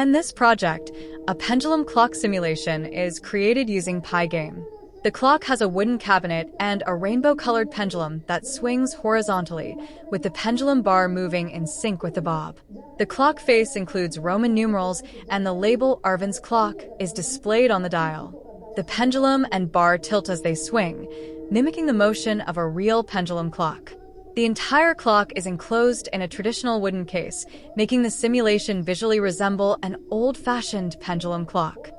And this project, a pendulum clock simulation, is created using Pygame. The clock has a wooden cabinet and a rainbow-colored pendulum that swings horizontally, with the pendulum bar moving in sync with the bob. The clock face includes Roman numerals, and the label Arvin's clock is displayed on the dial. The pendulum and bar tilt as they swing, mimicking the motion of a real pendulum clock. The entire clock is enclosed in a traditional wooden case, making the simulation visually resemble an old-fashioned pendulum clock.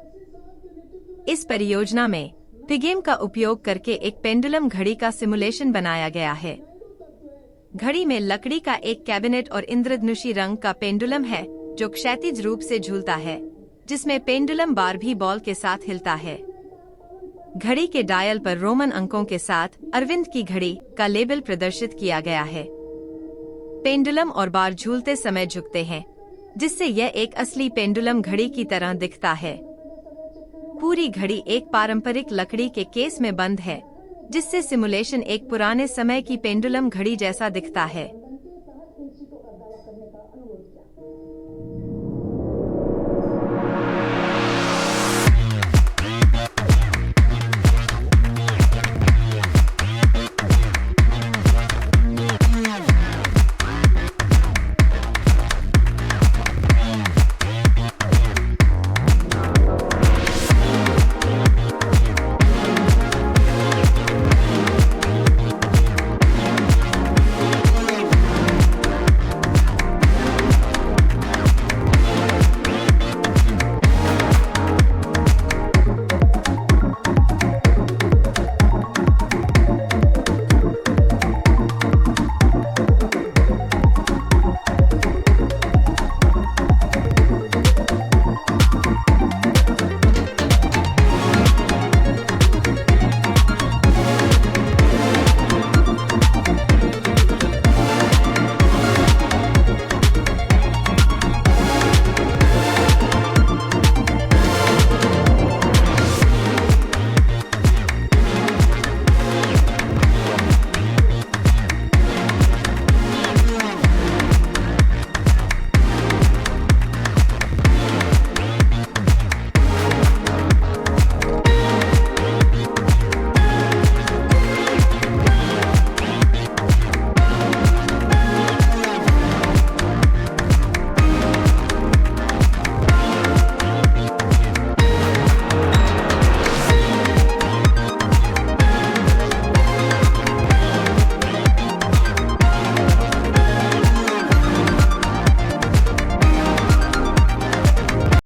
इस परियोजना में पिगेम का उपयोग करके एक pendulum घड़ी का simulation बनाया गया है। घड़ी में लकड़ी का एक कैबिनेट और इंद्रधनुषी रंग का पेंडुलम है जो क्षैतिज रूप से झूलता है, जिसमें पेंडुलम बार भी बॉल के साथ हिलता है। घड़ी के डायल पर रोमन अंकों के साथ अरविंद की घड़ी का लेबल प्रदर्शित किया गया है। पेंडुलम और बार झूलते समय झुकते हैं, जिससे यह एक असली पेंडुलम घड़ी की तरह दिखता है। पूरी घड़ी एक पारंपरिक लकड़ी के केस में बंद है, जिससे सिमुलेशन एक पुराने समय की पेंडुलम घड़ी जैसा दिखता है।